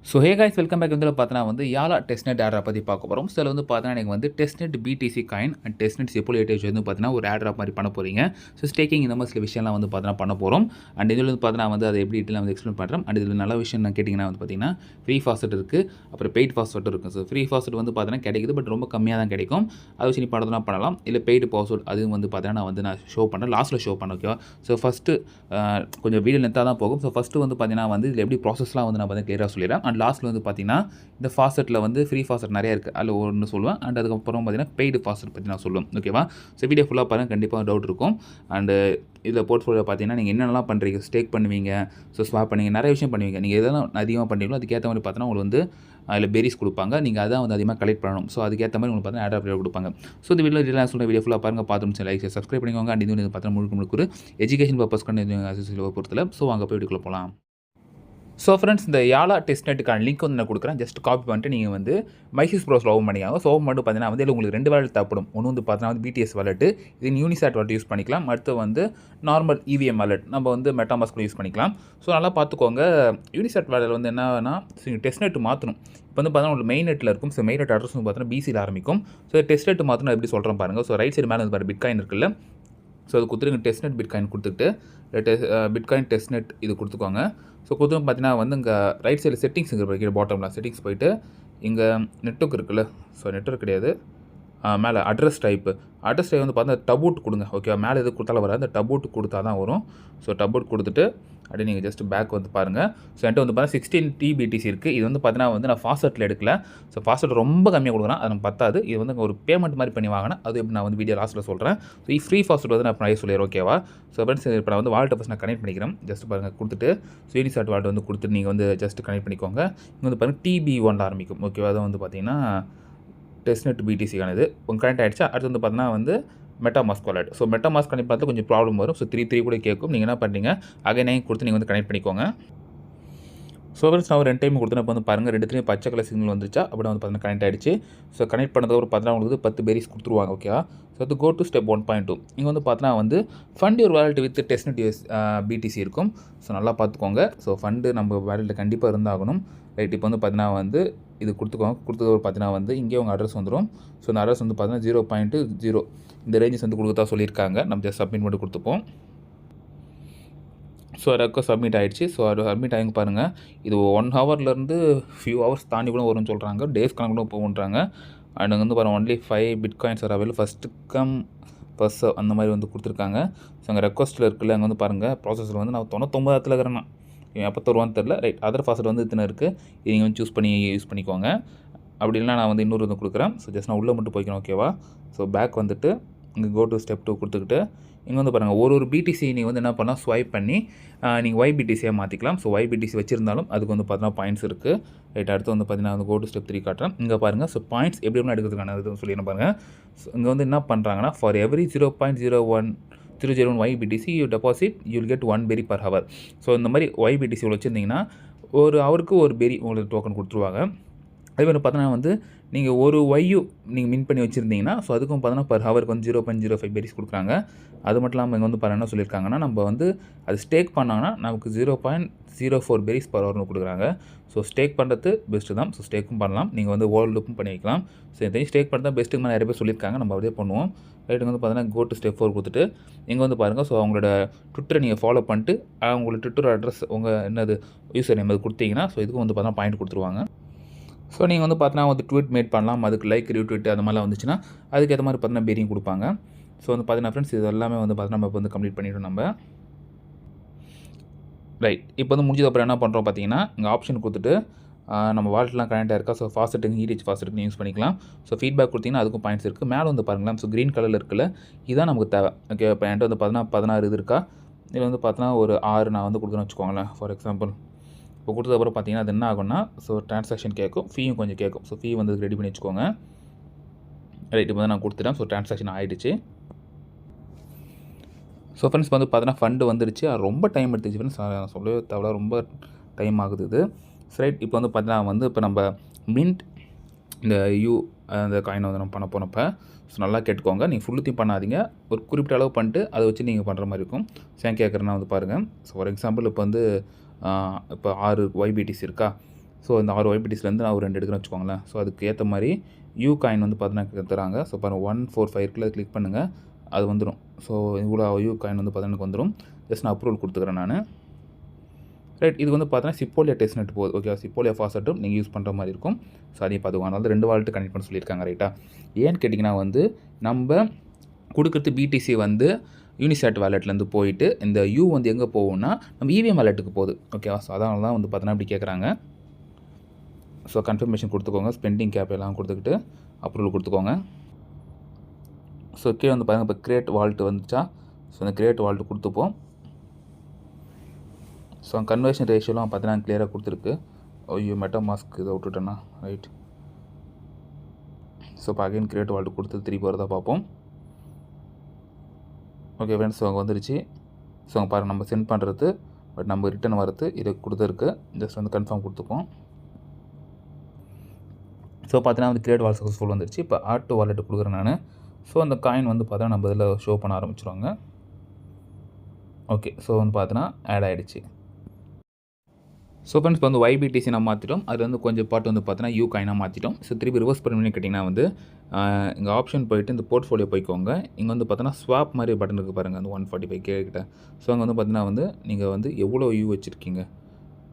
So hey guys welcome back வந்து பார்த்தீங்கன்னா யாலா testnet ஆட்ரா பற்றி பார்க்க போகிறோம். ஸோ அதில் பார்த்தீங்கன்னா எனக்கு testnet BTC coin and testnet Sepolia ETH பார்த்தீங்கன்னா ஒரு ஆட்ரா மாதிரி பண்ண போகிறீங்க. ஸோ ஸ்டேக்கிங் இந்த மாதிரி சில விஷயம்லாம் பார்த்தீங்கன்னா பண்ண போகிறோம். அண்ட் இதில் பார்த்தீங்கன்னா அதை எப்படி டீட்டெயில் எக்ஸ்பிளைன் பண்ணுறேன். அண்ட் இதில் நல்ல விஷயம் நான் கேட்டிங்கன்னா பார்த்தீங்கன்னா ஃப்ரீ ஃபாஸ்ட் இருக்குது, அப்புறம் பெய்ட் ஃபாஸ்ட் இருக்குது. ஸோ ஃப்ரீ ஃபாஸ்ட் பார்த்தீங்கன்னா கிடைக்குது, பட் ரொம்ப கம்மியாக தான் கிடைக்கும். அதை வச்சு நீ படத்தை பண்ணலாம். இல்லை பெய்டு பாஸ்வேர்ட் அதுவும் பார்த்தீங்கன்னா நான் ஷோ பண்ணுறேன், லாஸ்ட்டில் ஷோ பண்ண ஓகேவா. ஸோ ஃபஸ்ட்டு கொஞ்சம் வீடியோ லென்த்தாக தான் போகும். ஸோ ஃபஸ்ட்டு பார்த்தீங்கன்னா இதில் எப்படி ப்ராசஸ்லாம் நான் கிளியராக சொல்லிடுறேன். அண்ட் லாஸ்ட்டில் பார்த்தீங்கன்னா இந்த ஃபாஸ்ட்டில் ஃப்ரீ ஃபாஸ்ட் நிறைய இருக்குது, அதில் ஒன்று சொல்லுவேன். அண்ட் அதுக்கப்புறம் பார்த்தீங்கன்னா பெய்டு ஃபாஸ்ட் பற்றி நான் சொல்லுவேன் ஓகேவா. ஸோ வீடியோ ஃபுல்லாக பாருங்கள், கண்டிப்பாக டவுட் இருக்கும். அண்டு இதில் போர்ட்ஃபோலியோ பார்த்தீங்கன்னா நீங்கள் என்னென்னலாம் பண்ணுறீங்க, ஸ்டேக் பண்ணுவீங்க, ஸோ ஸ்வாப் பண்ணுவீங்க, நிறைய விஷயம் பண்ணுவீங்க. நீங்கள் எதெல்லாம் அதிகமாக பண்ணுறீங்களோ அதுக்கேற்ற மாதிரி பார்த்தீங்கன்னா உங்களுக்கு அதில் பெரிஸ் கொடுப்பாங்க. நீங்கள் அதான் அதிகமாக கலெக்ட் பண்ணணும். ஸோ அதுக்கேற்ற மாதிரி உங்களுக்கு பார்த்தீங்கன்னா ஆட் கொடுப்பாங்க. ஸோ இந்த வீடியோ நான் சொல்கிற வீடியோ ஃபுல்லாக பாருங்கள், பார்த்து லைக் சப்ஸ்கிரைப் பண்ணிக்கோங்க. அண்ட் இது பார்த்தீங்கன்னா முழுக்க ஒரு எஜுகேஷன் பர்பஸ்க்கான பொறுத்தல. ஸோ அங்கே போய் வீடியோக்குள்ளே போகலாம். ஸோ ஃப்ரெண்ட்ஸ், இந்த யாலா டெஸ்ட்நெட்டுக்கான லிங்க் நான் கொடுக்குறேன். ஜஸ்ட் காப்பி பண்ணிட்டு நீங்கள் மைசிஸ் ப்ரோஸில் ஓப்பன் பண்ணிக்காங்க. ஸோ ஓப்பன் பண்ணிட்டு பார்த்தீங்கன்னா இதில் உங்களுக்கு 2 வாலெட் தேவைப்படும். ஒன்று பார்த்தீங்கன்னா பிடிஎஸ் வாலெட்டு, இது யூனிசாட் வாலெட் யூஸ் பண்ணிக்கலாம். அடுத்து நார்மல் இவிஎம் வாலெட் நம்ம மெட்டாமாஸ்க் யூஸ் பண்ணிக்கலாம். ஸோ நல்லா பார்த்துக்கோங்க. யூனிசாட் வாலெட் என்னன்னா டெஸ்ட்நெட் மாற்றணும். இப்போ பார்த்தீங்கன்னா உங்களுக்கு மெயின் நெட்டில் இருக்கும். ஸோ மெயின் நெட் அட்ரஸ் பார்த்தீங்கன்னா பிசியில் ஆரம்பிக்கும். ஸோ டெஸ்ட்நெட் மாற்றணும் எப்படி சொல்கிறேன் பாருங்கள். ஸோ ரைட் சைடு மேலே பாருங்கள் பிட்காயின் இருக்குல்ல. ஸோ அது கொடுத்துருங்க, டெஸ்ட்நெட் பிட்காயின் கொடுத்துட்டு பிட்காயின் டெஸ்ட்நெட் இது கொடுத்துக்கோங்க. ஸோ கொடுத்து பார்த்தீங்கன்னா இங்கே ரைட் சைடில் செட்டிங்ஸ் இருக்கிற பாட்டமில் செட்டிங்ஸ் போய்ட்டு இங்கே நெட்வொர்க் இருக்குல்ல. ஸோ நெட்வொர்க் கிடையாது, மேலே அட்ரஸ் டைப் பார்த்தீங்கன்னா டபூட் கொடுங்க ஓகே. மேலே எது கொடுத்தாலும் வராது, அந்த டபூட் கொடுத்தா தான் வரும். ஸோ டபூட் கொடுத்துட்டு அப்படியே நீங்கள் ஜஸ்ட் பேக் பாருங்கள். ஸோ என்கிட்ட பார்த்தீங்கன்னா 16 TBTC இருக்குது. இது பார்த்தீங்கன்னா நான் ஃபாஸ்ட்டில் எடுக்கல. ஸோ ஃபாஸ்ட் ரொம்ப கம்மியாக கொடுக்குறேன், அது நமக்கு பத்தாது. இது ஒரு பேமெண்ட் மாதிரி பண்ணி வாங்கினேன். அது எப்படி நான் வீடியோ லாஸ்ட்டில் சொல்கிறேன். ஸோ ஃப்ரீ ஃபாஸ்ட் நான் நிறைய சொல்லிடுறேன் ஓகேவா. ஸோ ஃப்ரெண்ட்ஸ், இப்போ நான் வாலெட்டை ஃபஸ்ட் நான் கனெக்ட் பண்ணிக்கிறேன். ஜஸ்ட் பாருங்கள் கொடுத்துட்டு ஸோ யூனிசாட் வாலெட் கொடுத்துட்டு நீங்கள் ஜஸ்ட் கனெக்ட் பண்ணிக்கோங்க. இங்கே பாருங்கள் TB1 ஆரம்பிக்கும் ஓகேவா. அதை பார்த்தீங்கன்னா டெஸ்ட்நெட் பிடிசிக்கானது உங்கள் கனெக்ட் ஆகிடுச்சா. அடுத்து பார்த்தீங்கன்னா MetaMask wallet. So MetaMask connect பார்த்து கொஞ்சம் ப்ராப்ளம் வரும். ஸோ 3 கூட கேட்கும். நீங்கள் என்ன பண்ணுறீங்க, அகைனையும் கொடுத்து நீங்கள் கனெக்ட் பண்ணிக்கோங்க. ஸோ ஃப்ரெண்ட்ஸ், நான் 2 டைம் கொடுத்தேன். இப்போ பாருங்கள் 2த்துலேயும் பச்சை கலர் சிக்னல் வந்துச்சா. அப்படி பார்த்தீங்கன்னா கனெக்ட் ஆகிடுச்சு. ஸோ கனெக்ட் பண்ணதுக்கு பார்த்தீங்கன்னா உங்களுக்கு 10 பெரிஸ் கொடுத்துருவாங்க ஓகேவா. ஸோ அது கோ டு ஸ்டெப் 1.2. இங்கே பார்த்தீங்கன்னா fund your wallet with testnet BTC இருக்கும். ஸோ நல்லா பார்த்துக்கோங்க. ஸோ ஃபண்டு நம்ம வாலெட்டில் கண்டிப்பாக இருந்தாகணும். ரைட், இப்போ பார்த்தீங்கன்னா இது கொடுத்துக்கோங்க. கொடுத்தது பார்த்தீங்கன்னா இங்கே உங்கள் அட்ரஸ் வந்துடும். ஸோ அந்த அட்ரஸ் பார்த்தீங்கன்னா 0.0 இந்த ரேஞ்சஸ் கொடுக்கத்தா சொல்லியிருக்காங்க. நம்ம ஜஸ்ட் சப்மிட் மட்டும் கொடுத்துப்போம். ஸோ ரெக்வஸ்ட் சப்மிட் ஆகிடுச்சு. ஸோ அது சப்மிட் ஆகி பாருங்கள். இது 1 ஹவர்லேருந்து ஃபியூ ஹவர்ஸ் தாண்டி கூட வரும்னு சொல்கிறாங்க. டேஸ் கணக்கு கூட போகுன்றாங்க. அண்ட் பாருங்கள் only 5 bitcoins are available, first come first serve அந்த மாதிரி கொடுத்துருக்காங்க. ஸோ அங்கே ரெக்வஸ்ட்டில் இருக்குல்ல, அங்கே பாருங்கள் ப்ராசஸில் நான் 99 இருக்கிறேன்னா எப்போ தருவான்னு தெரில. ரைட், அதர் ஃபாஸ்ட் இத்தனை இருக்குது. இது நீங்கள் சூஸ் பண்ணி யூஸ் பண்ணிக்கோங்க. அப்படி இல்லைனா நான் இன்னொரு கொடுக்குறேன். ஸோ ஜஸ்ட் நான் உள்ளே மட்டும் போய்க்கணும் ஓகேவா. ஸோ பேக் இங்கே கோ டு ஸ்டெப் 2 கொடுத்துக்கிட்டு இங்கே பாருங்கள் ஒரு பிடிசி நீங்கள் என்ன பண்ணால் ஸ்வைப் பண்ணி நீங்கள் YBTCயாக மாற்றிக்கலாம். ஸோ YBTC வச்சுருந்தாலும் அதுக்கு பார்த்தீங்கன்னா பாயிண்ட்ஸ் இருக்குது. ரைட், அடுத்து பார்த்தீங்கன்னா கோ டு ஸ்டெப் 3 காட்டுறேன். இங்கே பாருங்கள். ஸோ பாயிண்ட்ஸ் எப்படி எடுக்கிறதுக்கான இது சொல்லிடுறேன் பாருங்கள். ஸோ இங்கே என்ன பண்ணுறாங்கன்னா for every 0.001 YBTC you deposit you will get 1 berry per hour. So இந்த மாதிரி YBTC வச்சுருந்தீங்கன்னா ஒரு ஹவருக்கு ஒரு பெரி உங்களுக்கு டோக்கன் கொடுத்துருவாங்க. அதே மாதிரி பார்த்தீங்கன்னா நீங்கள் ஒரு ஒய்யூ நீங்கள் மின் பண்ணி வச்சுருந்தீங்கன்னா ஸோ அதுக்கும் பார்த்தீங்கன்னா பர் ஹவருக்கு 0.05 பெரிஸ் கொடுக்குறாங்க. அது மட்டும் இல்லாமல் இங்கே பாருங்கள் என்ன சொல்லியிருக்காங்கன்னா நம்ம அது ஸ்டேக் பண்ணாங்கன்னா நமக்கு 0.04 பெரிஸ் பர் ஹவர்னு கொடுக்குறாங்க. ஸோ ஸ்டேக் பண்ணுறது பெஸ்ட்டு தான். ஸோ ஸ்டேக்கும் பண்ணலாம், நீங்கள் வேர்ல்டுக்கும் பண்ணி வைக்கலாம். ஸோ இந்த ஸ்டேக் பண்ணுறது தான் பெஸ்ட்டுக்கு நிறைய பேர் சொல்லியிருக்காங்க. நம்ம அப்படியே பண்ணுவோம். ரைட், பார்த்தீங்கன்னா கோ டு ஸ்டெப் 4 கொடுத்துட்டு இங்கே பாருங்கள். ஸோ அவங்களோட ட்விட்டரை நீங்கள் ஃபாலோ பண்ணிட்டு அவங்களோட ட்விட்டர் அட்ரஸ் உங்கள் என்னது யூசர் நேம் அது கொடுத்தீங்கன்னா ஸோ இதுக்கும் பார்த்தீங்கன்னா பாயிண்ட் கொடுத்துருவாங்க. ஸோ நீங்கள் பார்த்தீங்கன்னா ட்வீட் மேட் பண்ணலாம். அதுக்கு லைக் ரீட்வீட் அது மாதிரிலாம் வந்துச்சுன்னா அதுக்கேற்ற மாதிரி பார்த்தீங்கன்னா பெரியும் கொடுப்பாங்க. ஸோ பார்த்தீங்கன்னா ஃப்ரெண்ட்ஸ், இது எல்லாமே பார்த்தீங்கன்னா நம்ம இப்போ கம்ப்ளீட் பண்ணிவிட்டோம் நம்ம. ரைட், இப்போ முடிஞ்சது அப்புறம் என்ன பண்ணுறோம் பார்த்தீங்கன்னா இங்கே ஆப்ஷன் கொடுத்துட்டு நம்ம வாலெட்லாம் கனெக்டாக இருக்கா. ஸோ ஃபாஸ்ட்டுக்கு ETH ஃபாஸ்ட்டுக்கு யூஸ் பண்ணிக்கலாம். ஸோ ஃபீட்பேக் கொடுத்தீங்கன்னா அதுக்கும் பாயிண்ட்ஸ் இருக்குது. மேலே பாருங்களேன். ஸோ க்ரீன் கலரில் இருக்குல்ல, இதுதான் நமக்கு தேவை ஓகே. இப்போ என்கிட்ட பார்த்தீங்கன்னா 16 இது இருக்கா. இதில் பார்த்தீங்கன்னா ஒரு 6 நான் கொடுக்குறேன்னு வச்சுக்கோங்களேன் ஃபார் எக்ஸாம்பிள். இப்போ கொடுத்ததுக்கப்புறம் பார்த்தீங்கன்னா அது என்ன ஆகும்னா ஸோ ட்ரான்சாக்ஷன் கேட்கும், ஃபீயும் கொஞ்சம் கேட்கும். ஸோ ஃபீ ரெடி பண்ணி வச்சுக்கோங்க. ரைட், இப்போ நான் கொடுத்துட்டேன். ஸோ ட்ரான்சாக்ஷன் ஆகிடுச்சு. ஸோ ஃப்ரெண்ட்ஸ் பார்த்தீங்கன்னா ஃபண்டு வந்துருச்சு. அது ரொம்ப டைம் எடுத்துச்சு ஃப்ரெண்ட்ஸ், நான் சொல்லவே தேவை, ரொம்ப டைம் ஆகுது இது. ரைட், இப்போ பார்த்தீங்கன்னா இப்போ நம்ம மின்ட் இந்த அந்த காயினை நம்ம பண்ண போனப்போ ஸோ நல்லா கேட்டுக்கோங்க. நீங்கள் ஃபுல்லுத்தையும் பண்ணாதீங்க, ஒரு குறிப்பிட்ட அளவு பண்ணிட்டு அதை வச்சு நீங்கள் பண்ணுற மாதிரி இருக்கும். ஸோ ஏன் கேட்குறேன்னா பாருங்கள். ஸோ ஃபார் எக்ஸாம்பிள் இப்போ இப்போ 6 YBTC இருக்கா. ஸோ இந்த 6 YBTCலேருந்து நான் ஒரு 2 எடுக்கிறேன்னு வச்சுக்கோங்களேன். ஸோ அதுக்கு ஏற்ற மாதிரி யூ காயின் வந்து பார்த்தீங்கன்னா தராங்க. ஸோ பாருங்கள் 145 இருக்குல்ல, கிளிக் பண்ணுங்கள், அது வந்துடும். ஸோ இவ்வளோ யூ காயின் வந்து பார்த்தீங்கன்னா எனக்கு வந்துடும். ஜஸ்ட் நான் அப்ரூவல் கொடுத்துக்கிறேன் நான். ரைட், இது வந்து பார்த்தீங்கன்னா சிப்போலியா டெஸ்ட்நெட் போகுது. ஓகே, சிப்போலியா ஃபாஸ்ட்டும் நீங்கள் யூஸ் பண்ணுற மாதிரி இருக்கும். ஸோ அதையும் பார்த்துக்கோங்க. அதனால 2 வாலெட் கனெக்ட் பண்ண சொல்லியிருக்காங்க. ரைட்டா, ஏன்னு கேட்டிங்கன்னா வந்து நம்ம கொடுக்குறது BTC வந்து யூனிசாட் வாலெட்லேருந்து போயிட்டு இந்த யூ வந்து எங்கே போகும்னா நம்ம EVM வாலெட்டுக்கு போகுது. ஓகேவா, ஸோ அதனால தான் வந்து பார்த்தீங்கன்னா இப்படி கேட்குறாங்க. ஸோ கன்ஃபர்மேஷன் கொடுத்துக்கோங்க, ஸ்பெண்டிங் கேப் எல்லாம் கொடுத்துக்கிட்டு அப்ரூவல் கொடுத்துக்கோங்க. ஸோ கீழே வந்து பாருங்கள், இப்போ கிரியேட் வால்ட் வந்துச்சா. ஸோ அந்த கிரியேட் வால்ட் கொடுத்துப்போம். ஸோ கன்வர்ஷன் ரேஷியோலாம் பார்த்தீங்கன்னா கிளியராக கொடுத்துருக்கு. ஐயோ, மெட்டாமாஸ்க் இதை விட்டுட்டேன்னா. ரைட், ஸோ இப்போ அகைன் கிரியேட் வால்ட் கொடுத்து திருப்பி வரதான் பார்ப்போம். ஓகே ஃப்ரெண்ட்ஸ், ஸோ அங்கே வந்துருச்சு. ஸோ அங்கே பாருங்கள், நம்ம சென்ட் பண்ணுறது பட் நம்ம ரிட்டன் வரது இது கொடுத்துருக்கு. ஜஸ்ட் வந்து கன்ஃபார்ம் கொடுத்துப்போம். ஸோ பார்த்தீங்கன்னா வந்து கிரியேட் வால் சக்ஸஸ்ஃபுல் வந்துருச்சு. இப்போ ஆட்டோ வாலெட் கொடுக்குறேன் நான். ஸோ அந்த காயின் வந்து பார்த்தீங்கன்னா நம்ம இதில் ஷோ பண்ண ஆரம்பிச்சிருவாங்க. ஓகே, ஸோ வந்து பார்த்தீங்கன்னா ஆட் ஆகிடுச்சு. ஸோ ஃப்ரெண்ட்ஸ், இப்போ வந்து YBTC நம்ம மாற்றிட்டோம். அது வந்து கொஞ்சம் பார்ட் வந்து பார்த்தீங்கன்னா யூ காயினாக மாற்றிட்டோம். ஸோ திருப்பி ரிவர்ஸ் பண்ணி கேட்டிங்கன்னா வந்து இங்கே ஆப்ஷன் போயிட்டு இந்த போர்ட்ஃபோலியோ போய்க்கோங்க. இங்கே வந்து பார்த்தீங்கன்னா ஸ்வாப் மாதிரி பட்டன் இருக்குது பாருங்கள், அந்த 145K கிட்ட. ஸோ அங்கே வந்து பார்த்தீங்கன்னா வந்து நீங்கள் வந்து எவ்வளோ யூ வச்சுருக்கீங்க,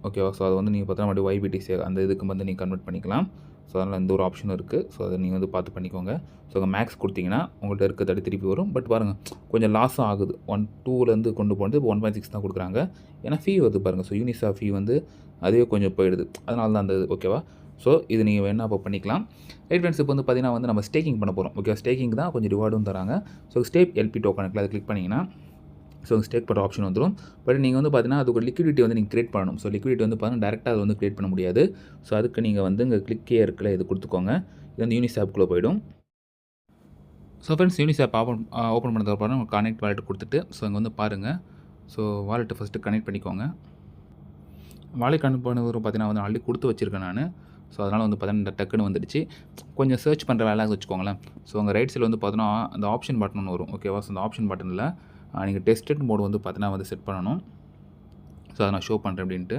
ஓகேவா. ஸோ அது வந்து நீங்கள் பார்த்தீங்கன்னா மறுபடியும் YBTC அந்த இதுக்கு வந்து நீங்கள் கன்வெர்ட் பண்ணிக்கலாம். ஸோ அதனால் இந்த ஒரு ஆப்ஷனும் இருக்குது. ஸோ அதை நீங்கள் வந்து பார்த்து பண்ணிக்கோங்க. ஸோ அங்கே மேக்ஸ் கொடுத்தீங்கன்னா உங்கள்கிட்ட இருக்க தடி திருப்பி வரும். பட் பாருங்கள், கொஞ்சம் லாஸும் ஆகுது. 1.2லேருந்து கொண்டு போகிறது இப்போ 1.6 தான் கொடுக்குறாங்க. ஏன்னா ஃபீ வருது பாருங்கள். ஸோ யூனிசா ஃபீ வந்து அதுவே கொஞ்சம் போயிடுது. அதனால தான் அந்த இது, ஓகேவா. ஸோ இது நீங்கள் வேணால் அப்போ பண்ணிக்கலாம். ரைட் ஃப்ரெண்ட்ஸ், இப்போ வந்து பார்த்தீங்கன்னா வந்து நம்ம ஸ்டேக்கிங் பண்ண போகிறோம். ஓகே, ஸ்டேக்கிங் தான் கொஞ்சம் ரிவார்டும் தராங்க. ஸோ ஸ்டேக் LP டோக்கன் இருக்குல்ல, அதை கிளிக் பண்ணிங்கன்னா ஸோ ஸ்டேக் பண்ணுற ஆப்ஷன் வந்துடும். பட் நீங்கள் வந்து பார்த்தீங்கன்னா அதுக்கு லிக்விடிட்டி வந்து நீங்கள் கிரியேட் பண்ணணும். ஸோ லிக்விடிட்டி வந்து பார்த்தீங்கன்னா டேரெக்டாக அது வந்து கிரியேட் பண்ண முடியாது. ஸோ அதுக்கு நீங்கள் வந்து இங்கே கிளிக்கே இருக்குல்ல, இது கொடுத்துக்கோங்க. இது வந்து யூனிசாப்குள்ளே போயிடும். ஸோ ஃப்ரெண்ட்ஸ், யூனிசாப் ஓப்பன் பண்ணதுக்கப்புறம் நம்ம கனெக்ட் வாலெட் கொடுத்துட்டு ஸோ இங்கே வந்து பாருங்கள். ஸோ வாலெட்டை ஃபஸ்ட்டு கனெக்ட் பண்ணிக்கோங்க. வாலெட் கனெக்ட் பண்ணது பார்த்தீங்கன்னா வந்து ஆல்ரெடி கொடுத்து வச்சுருக்கேன் நான். ஸோ அதனால் வந்து பார்த்தீங்கன்னா டக்குன்னு வந்துடுச்சு. கொஞ்சம் சர்ச் பண்ணுற வேலை வச்சுக்கோங்களேன். ஸோ உங்கள் ரைட் சைடில் வந்து பார்த்தீங்கன்னா அந்த ஆப்ஷன் பட்டன் வரும். ஓகேவா, ஸோ அந்த ஆப்ஷன் பட்டனில் நீங்கள் டெஸ்டட் மோட் வந்து பார்த்தீங்கன்னா வந்து செட் பண்ணணும். ஸோ அதை நான் ஷோ பண்ணுறேன் அப்படின்ட்டு.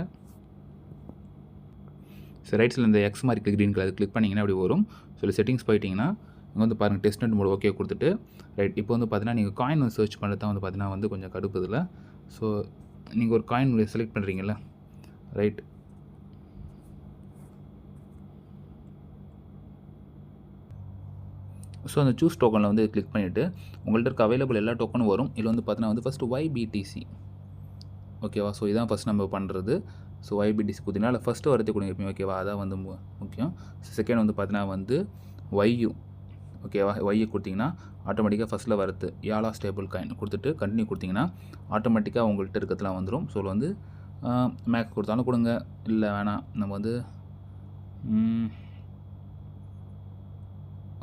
ஸோ ரைட் சைடில் இந்த எக்ஸ் மாதிரி க்ரீன் கலர் கிளிக் பண்ணிங்கன்னா அப்படி வரும். ஸோ செட்டிங்ஸ் போயிட்டிங்கன்னா இங்கே வந்து பாருங்கள், டெஸ்டட் மோட் ஓகே கொடுத்துட்டு ரைட். இப்போ வந்து பார்த்தீங்கன்னா நீங்கள் காயின் வந்து சர்ச் பண்ணுறது தான் வந்து பார்த்தீங்கன்னா வந்து கொஞ்சம் கடுப்பு இதில். ஸோ நீங்கள் ஒரு காயின் செலக்ட் பண்ணுறீங்களா, ரைட். ஸோ அந்த சூஸ் டோக்கனில் வந்து கிளிக் பண்ணிவிட்டு உங்கள்கிட்ட இருக்க அவைலபிள் எல்லா டோக்கனும் வரும். இதில் வந்து பார்த்தீங்கன்னா வந்து ஃபஸ்ட்டு YBTC, ஓகேவா. ஸோ இதான் ஃபஸ்ட் நம்ம பண்ணுறது. ஸோ YBTC கொடுத்தீங்கன்னா ஃபஸ்ட்டு வரது கொடுங்க, ஓகேவா. அதான் வந்து முக்கியம். செகண்ட் வந்து பார்த்தீங்கன்னா வந்து YU, ஓகேவா. YU கொடுத்தீங்கன்னா ஆட்டோமேட்டிக்காக ஃபஸ்ட்டில் வரது யாலா ஸ்டேபிள் காயின் கொடுத்துட்டு கண்டினியூ கொடுத்தீங்கன்னா ஆட்டோமேட்டிக்காக உங்கள்கிட்ட இருக்கிறதுலாம் வந்துடும். ஸோ வந்து மேக்ஸ் கொடுத்தாலும் கொடுங்க, இல்லை வேணாம் நம்ம வந்து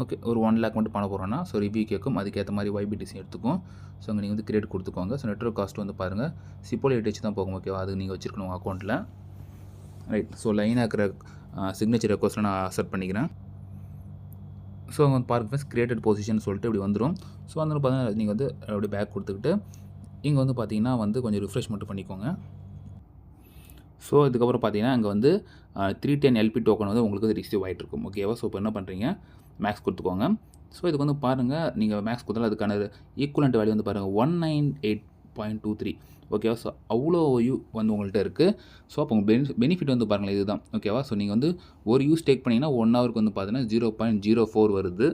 ஓகே ஒரு 1 lakh மட்டும் பண்ண போகிறோன்னா ஸோ ரிவ்யூ கேட்கும். அதுக்கேற்ற மாதிரி YBTC எடுத்துக்கும். ஸோ அங்கே நீங்கள் வந்து கிரியேட் கொடுத்துக்கோங்க. ஸோ நெட்வொர்க் காஸ்ட் வந்து பாருங்கள், சிப்போலியா டச் தான் போகும், ஓகேவா. அது நீங்கள் வச்சுருக்கணும் உங்கள் அக்கௌண்ட்டில், ரைட். ஸோ லைனாக இருக்கிற சிக்னேச்சர் ரெக்வஸ்ட்டில் நான் அக்செப்ட் பண்ணிக்கிறேன். ஸோ அங்கே வந்து பாருங்கள் கிரியேட்டட் பொசிஷன் சொல்லிட்டு இப்படி வந்துடும். ஸோ வந்து பார்த்தீங்கன்னா நீங்கள் வந்து அப்படியே பேக் கொடுத்துக்கிட்டு இங்கே வந்து பார்த்தீங்கன்னா வந்து கொஞ்சம் ரிஃப்ரெஷ் மட்டும் பண்ணிக்கோங்க. ஸோ இதுக்கப்புறம் பார்த்தீங்கன்னா அங்கே வந்து 310 LP டோக்கன் வந்து உங்களுக்கு வந்து ரிசீவ் ஆகிட்டு இருக்கும், ஓகேவா. ஸோ இப்போ என்ன பண்ணுறீங்க, மேக்ஸ் கொடுத்துக்கோங்க. ஸோ இதுக்கு வந்து பாருங்கள், நீங்கள் மேக்ஸ் கொடுத்தாலும் அதுக்கான ஈக்குவலண்ட் வேல்யூ வந்து பாருங்கள் 198.23, ஓகேவா. ஸோ அவ்வளோ யூ வந்து உங்கள்கிட்ட இருக்குது. ஸோ அப்போ உங்கள் பெனிஃபிட் வந்து பாருங்கள் இதுதான், ஓகேவா. ஸோ நீங்கள் வந்து ஒரு யூ ஸ்டேக் பண்ணிங்கன்னா 1 ஹவருக்கு வந்து பார்த்தீங்கன்னா 0.04 வருது.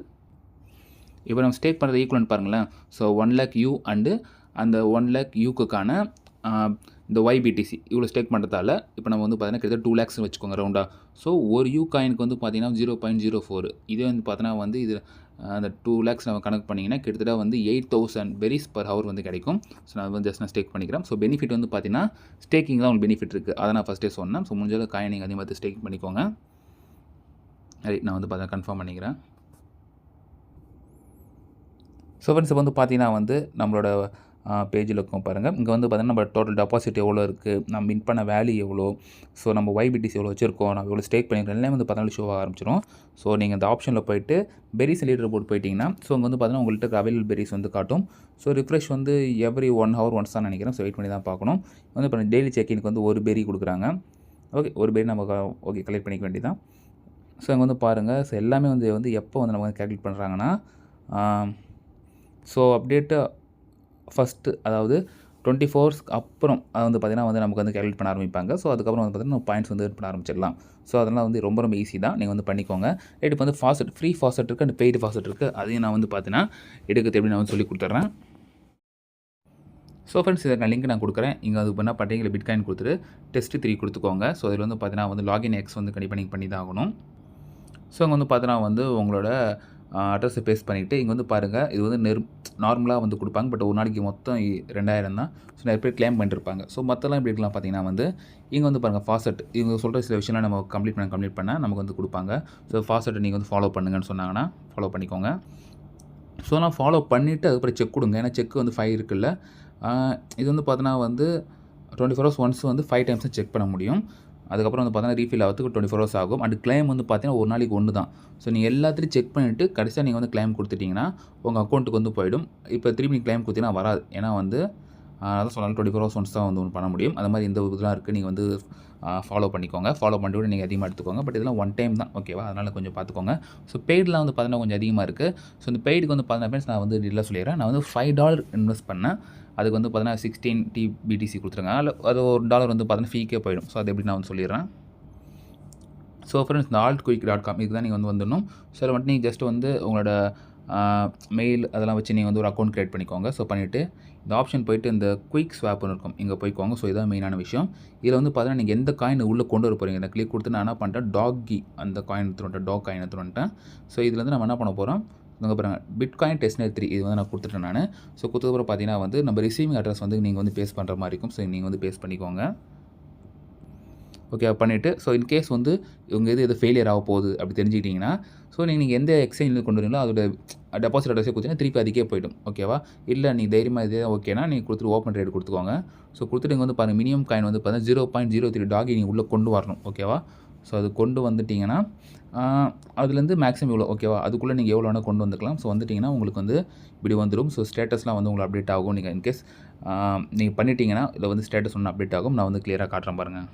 இப்போ நம்ம ஸ்டேக் பண்ணுறது ஈக்குவலண்ட் பாருங்களேன். ஸோ 1 lakh யூ அண்டு அந்த 1 lakh யூக்குக்கான இந்த YBTC இவ்வளோ ஸ்டேக் பண்ணுறதால இப்போ நம்ம வந்து பார்த்தீங்கன்னா கிட்டத்தட்ட 2 lakhs வச்சுக்கோங்க ரவுண்டாக. ஸோ ஒரு யூ காயினுக்கு வந்து பார்த்தீங்கன்னா 0.04. இதே வந்து பார்த்தீங்கன்னா வந்து இது அந்த 2 lakhs நம்ம கணக்கு பண்ணிங்கன்னா கிட்டத்தட்ட வந்து 8000 பெரிஸ் பர் ஹவர் வந்து கிடைக்கும். ஸோ நான் வந்து ஜஸ்ட் நான் ஸ்டேக் பண்ணிக்கிறேன். ஸோ பெனிஃபிட் வந்து பார்த்தீங்கன்னா ஸ்டேக்கிங் தான் உங்களுக்கு பெனிஃபிட் இருக்குது, அதை நான் ஃபஸ்ட்டே சொன்னேன். ஸோ முடிஞ்சாலும் காயின் நீங்கள் அதே மாதிரி ஸ்டேக் பண்ணிக்கோங்க. ரைட், நான் வந்து பார்த்தா கன்ஃபார்ம் பண்ணிக்கிறேன். ஸோ ஃப்ரெண்ட்ஸ், இப்போ வந்து பார்த்தீங்கன்னா வந்து நம்மளோட பேஜில் இருக்கும் பாருங்கள். இங்கே வந்து பார்த்தீங்கன்னா நம்ம டோட்டல் டெபாசிட் எவ்வளோ இருக்குது, நம்ம வின் பண்ண வேல்யூ எவ்வளோ, ஸோ நம்ம YBTC எவ்வளோ வச்சுருக்கோம், நம்ம எவ்வளோ ஸ்டேக் பண்ணிக்கிறோம், எல்லாமே வந்து பார்த்தீங்கன்னா ஷோ ஆரம்பிச்சிடும். ஸோ நீங்கள் இந்த ஆப்ஷனில் போய்ட்டு பெரிஸ் லீடர் போர்ட் போயிட்டிங்கன்னா ஸோ அங்கே வந்து பார்த்தீங்கன்னா உங்கள்கிட்ட அவைலபிள் பெரிஸ் வந்து காட்டும். ஸோ ரிஃப்ரெஷ் வந்து எவ்ரி 1 hour ஒன்ஸ் தான் நினைக்கிறேன். ஸோ வெயிட் பண்ணி தான் பார்க்கணும். வந்து இப்போ டெய்லி செக்கினுக்கு வந்து ஒரு பெரி கொடுக்குறாங்க, ஓகே, ஒரு பெரி நம்ம ஓகே கலெக்ட் பண்ணிக்க வேண்டியதான். ஸோ அங்கே வந்து பாருங்கள், ஸோ எல்லாமே வந்து எப்போ வந்து நம்ம வந்து கால்குலேட் பண்ணுறாங்கன்னா, ஸோ அப்டேட்டு ஃபஸ்ட்டு அதாவது 24 ஹவர்ஸ்க்கு அப்புறம் அது வந்து பார்த்திங்கன்னா வந்து நமக்கு வந்து கால்குலேட் பண்ண ஆரம்பிப்பாங்க. ஸோ அதுக்கப்புறம் வந்து பார்த்திங்கன்னா நம்ம பாயிண்ட்ஸ் வந்து earn பண்ண ஆரம்பிச்சிடலாம். ஸோ அதெல்லாம் வந்து ரொம்ப ஈஸி தான். நீங்கள் வந்து பண்ணிக்கோங்க. ரைட், இப்போ வந்து ஃபாசெட், ஃப்ரீ ஃபாசெட் இருக்குது அண்ட் பெய்டு ஃபாசெட் இருக்குது. அதையும் நான் வந்து பார்த்தீங்கன்னா எடுக்கிறது எப்படி நான் வந்து சொல்லி கொடுத்துட்றேன். ஸோ ஃப்ரெண்ட்ஸ், இதை லிங்க் நான் கொடுக்குறேன். இங்கே அது என்ன பண்ணுறீங்க, பிட்காயின் கொடுத்துட்டு டெஸ்ட் 3 கொடுத்துக்கோங்க. ஸோ இதில் வந்து பார்த்தீங்கன்னா வந்து லாகின் எக்ஸ் வந்து கண்டிப்பாக நீங்கள் பண்ணி தான் ஆகணும். ஸோ அங்கே வந்து பார்த்தீங்கன்னா வந்து உங்களோட அட்ரஸை பேஸ்ட் பண்ணிவிட்டு இங்கே வந்து பாருங்கள், இது வந்து நார்மலாக வந்து கொடுப்பாங்க. பட் ஒரு நாளைக்கு மொத்தம் 2000 தான். ஸோ நிறைய பேர் கிளைம் பண்ணிருப்பாங்க. ஸோ மற்றெல்லாம் எப்படி இருக்கலாம் பார்த்தீங்கன்னா வந்து இங்கே வந்து பாருங்கள் ஃபாசெட், இவங்க சொல்கிற சில விஷயம்லாம் நம்ம கம்ப்ளீட் பண்ண நமக்கு வந்து கொடுப்பாங்க. ஸோ ஃபாசெட்டை நீங்கள் வந்து ஃபாலோ பண்ணுங்கன்னு சொன்னாங்கன்னா ஃபாலோ பண்ணிக்கோங்க. ஸோ நான் ஃபாலோ பண்ணிவிட்டு அதுக்கப்புறம் செக் கொடுங்க. ஏன்னா செக் வந்து 5 இருக்குல்ல, இது வந்து பார்த்தீங்கன்னா வந்து 24 ஹவர்ஸ் ஒன்ஸ் வந்து 5 டைம்ஸ் தான் செக் பண்ண முடியும். அதுக்கப்புறம் வந்து பார்த்தீங்கன்னா ரீஃபில் ஆகிறதுக்கு 24 ஹவர்ஸ் ஆகும். அண்ட் கிளைம் வந்து பார்த்தீங்கன்னா ஒரு நாளைக்கு 1 தான். ஸோ நீங்கள் எல்லாத்தையும் செக் பண்ணிவிட்டு கடைசியாக நீங்கள் வந்து கிளைம் கொடுத்துட்டிங்கன்னா உங்கள் அக்கௌண்ட்டுக்கு வந்து போயிடும். இப்போ திரும்பி நீங்கள் கிளைம் கொடுத்தீங்கன்னா வராது. ஏன்னா வந்து அதான் சொன்னாலும் 24 ஹவர்ஸ் ஒன்ஸ் தான் வந்து ஒன்று பண்ண முடியும். அந்த மாதிரி இந்த இதெல்லாம் இருக்குது. நீங்கள் வந்து ஃபாலோ பண்ணிக்கோங்க. ஃபாலோ பண்ணிட்டு கூட நீங்கள் அதிகமாக எடுத்துக்கோங்க. பட் இதெல்லாம் ஒன் டைம் தான், ஓகேவா? அதனால் கொஞ்சம் பார்த்துக்கோங்க. ஸோ பெய்டெலாம் வந்து பார்த்தீங்கன்னா கொஞ்சம் அதிகமாக இருக்குது. ஸோ இந்த பெய்டுக்கு வந்து பார்த்தீங்கன்னா ஃப்ரெண்ட்ஸ், நான் வந்து டீலாக சொல்லிடுறேன். நான் வந்து $5 இன்வெஸ்ட் பண்ணேன். அதுக்கு வந்து பார்த்தீங்கன்னா 16 BTC கொடுத்துருங்க. அது $1 வந்து பார்த்தீங்கன்னா ஃபீக்கே போயிடும். ஸோ அது எப்படி நான் வந்து சொல்லிடுறேன். ஸோ ஃப்ரெண்ட்ஸ், இந்த altquick.com இதுக்கு தான் நீங்கள் வந்து வந்துடணும். ஸோ அதில் மட்டும் நீங்கள் ஜஸ்ட் வந்து உங்களோட மெயில் அதெல்லாம் வச்சு நீங்கள் வந்து ஒரு அக்கௌண்ட் க்ரியேட் பண்ணிக்கோங்க. ஸோ பண்ணிவிட்டு இந்த ஆப்ஷன் போய்ட்டு இந்த குயிக் ஸ்வாப்னு இருக்கும், இங்கே போய்க்கோங்க. ஸோ இதான் மெயினான விஷயம். இதில் வந்து பார்த்தீங்கன்னா நீங்கள் எந்த காயின் உள்ளே கொண்டு வர போகிறீங்க, இந்த கிளிக் கொடுத்து நான் என்ன பண்ணிட்டேன், டாகி அந்த காயின் எடுத்துகிட்டு டாக் காயின் எடுத்துகிட்டு வந்துட்டேன். ஸோ இதில் வந்து நம்ம என்ன பண்ண போகிறோம், இங்கே பாருங்கள் பிட்காயின் டெஸ்ட்நெட் 3 இது வந்து நான் கொடுத்துட்டேன் நான். ஸோ கொடுத்ததுக்கப்புறம் பார்த்தீங்கன்னா வந்து நம்ம ரிசீவிங் அட்ரஸ் வந்து நீங்கள் வந்து பேஸ்ட் பண்ணுற மாதிரி இருக்கும். ஸோ நீங்கள் வந்து பேஸ்ட் பண்ணிக்கோங்க. ஓகே பண்ணிவிட்டு, ஸோ இன்கேஸ் வந்து இவங்க எது ஃபெயிலியர் ஆக போகுது அப்படி தெரிஞ்சுக்கிட்டிங்கன்னா, ஸோ நீங்கள் எந்த எக்ஸ்சேஞ்சில் கொண்டு வரீங்களோ அதோட டெபாசிட் அட்ரஸே கொடுத்தீங்கன்னா திருப்பி அதுக்கே போய்டும், ஓகேவா? இல்லை நீங்கள் தைரியமாக இதே ஓகேனா நீங்கள் கொடுத்துட்டு ஓப்பன் ரேட் கொடுத்துக்கோங்க. ஸோ கொடுத்துட்டு இங்கே வந்து பாருங்கள் மினிமம் காயின் வந்து பார்த்தீங்கன்னா 0.03 டாகி நீங்கள் உள்ளே கொண்டு வரணும், ஓகேவா? ஸோ அது கொண்டு வந்துட்டிங்கன்னா அதுலேருந்து மேக்ஸிமம் இவ்வளோ, ஓகேவா? அதுக்குள்ளே நீங்கள் எவ்வளோ வேணால் கொண்டு வந்துக்கலாம். ஸோ வந்துட்டிங்கன்னா உங்களுக்கு வந்து இப்படி வந்துடும். ஸோ ஸ்டேட்டஸ்லாம் வந்து உங்களுக்கு அப்டேட் ஆகும். நீங்கள் இன்கேஸ் நீங்கள் பண்ணிட்டீங்கன்னா இதில் வந்து ஸ்டேட்டஸ் ஒன்று அப்டேட் ஆகும். நான் வந்து கிளியராக காட்டுறேன் பாருங்கள்.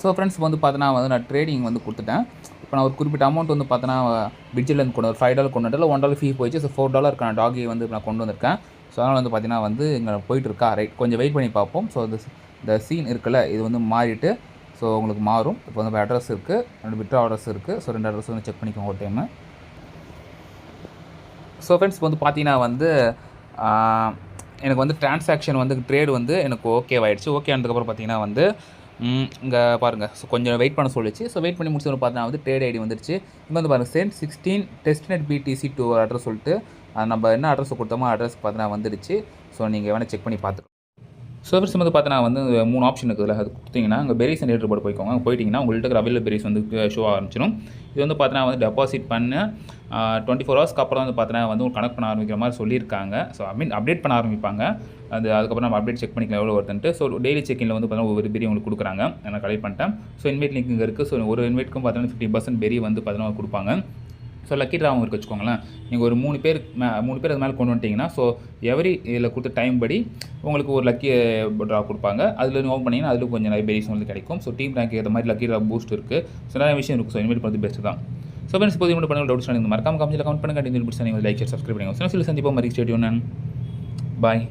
ஸோ ஃப்ரெண்ட்ஸ், வந்து பார்த்தீங்கன்னா வந்து நான் ட்ரேடிங் வந்து கொடுத்துட்டேன். இப்போ நான் ஒரு குறிப்பிட்ட அமௌண்ட் வந்து பார்த்தீங்கன்னா பிட்ஜிலேருந்து கொண்டு $5 கொண்டு வந்துட்டு $1 ஃபீ போயிடுச்சு. ஸோ $4 டாகி வந்து நான் கொண்டு வந்திருக்கேன். ஸோ அதனால் வந்து பார்த்தீங்கன்னா வந்து இங்கே போயிட்டுருக்கா, ரைட், கொஞ்சம் வெயிட் பண்ணி பார்ப்போம். ஸோ இந்த சீன் இருக்குல்ல, இது வந்து மாறிட்டு ஸோ உங்களுக்கு மாறும். இப்போ வந்து அட்ரஸ் இருக்குது, 2 விட்ரா அட்ரஸ் இருக்குது. ஸோ 2 அட்ரஸ் வந்து செக் பண்ணிக்கோங்க ஒரு டைமு. ஸோ ஃப்ரெண்ட்ஸ், இப்போ வந்து பார்த்தீங்கன்னா வந்து எனக்கு வந்து ட்ரான்சாக்ஷன் வந்து ட்ரேடு வந்து எனக்கு ஓகேவாயிடுச்சு. ஓகே ஆனதுக்கப்புறம் பார்த்தீங்கன்னா வந்து இங்கே பாருங்கள், ஸோ கொஞ்சம் வெயிட் பண்ண சொல்லிச்சு. ஸோ வெயிட் பண்ணி முடிச்சு பார்த்தீங்கன்னா வந்து ட்ரேட் ஐடி வந்துருச்சு. இங்கே வந்து பாருங்கள் sent 16 testnet BTC to address சொல்லிட்டு நம்ம என்ன அட்ரஸ் கொடுத்தோமோ அட்ரஸ் பார்த்தீங்கன்னா வந்துடுச்சு. ஸோ நீங்கள் வேணால் செக் பண்ணி பார்த்துக்கோங்க. ஸோ ஃப்ரெண்ட்ஸ், வந்து பார்த்தீங்கன்னா வந்து 3 ஆப்ஷன் இருக்குதுல்ல, அது கொடுத்தீங்கன்னா அங்கே பெரிஸ் அண்ட் லெட்டர் போர்டு போய்க்கோங்க. போயிட்டிங்கன்னா உங்கள்கிட்ட இருக்கிற அவைலபிள் பெரிஸ் வந்து ஷோ ஆரம்பிச்சிடும். இது வந்து பார்த்தீங்கன்னா வந்து டெபாசிட் பண்ண 24 ஹவர்ஸ்க்கு அப்புறம் வந்து பார்த்தீங்கன்னா வந்து கனெக்ட் பண்ண ஆரம்பிக்கிற மாதிரி சொல்லியிருக்காங்க. ஸோ அப்டேட் பண்ண ஆரம்பிப்பாங்க. அதுக்கப்புறம் நம்ம அப்டேட் செக் பண்ணிக்கலாம் எவ்வளோ வருதுன்ட்டு. ஸோ டெய்லி செக்கிங்கில் வந்து பார்த்தீங்கன்னா ஒவ்வொரு பெரி உங்களுக்கு கொடுக்குறாங்க. நான் கலெக்ட் பண்ணிட்டேன். ஸோ இன்வைட் லிங்க் இங்கே இருக்குது. ஸோ ஒரு இன்வைட்க்கும் பார்த்தீங்கன்னா 50% பெரி வந்து பார்த்தீங்கன்னா கொடுப்பாங்க. ஸோ லக்கி ட்ரா இருக்கு வச்சுக்கோங்களேன். நீங்கள் ஒரு 3 பேர் அது மேலே கொண்டு வந்துட்டிங்கன்னா ஸோ இதில் கொடுத்த டைம் படி உங்களுக்கு ஒரு லக்கி ட்ரா கொடுப்பாங்க. அதில் நீங்கள் ஓப்பன் பண்ணிங்கன்னா அதில் கொஞ்சம் நிறைய பெரிஸ் வந்து கிடைக்கும். ஸோ டீம் ரேங்க் ஏற்ற மாதிரி லக்கி ட்ரா பூஸ்ட் இருக்குது. ஸோ நிறைய விஷயம் இருக்குது. ஸோ இன்வைட் பண்ணது பெஸ்ட்டு தான். ஸோ ஃப்ரெண்ட்ஸ், இப்போது இன்வைட் பண்ணி டவுட்ஸ் நீங்கள் மறக்காம கமெண்ட்டில் கமெண்ட் பண்ணுங்கள். நீங்கள் சப்ஸ்கிரைப் பண்ணுங்கள். சில சந்திப்போம். மாதிரி ஸ்டேடியம். பாய்.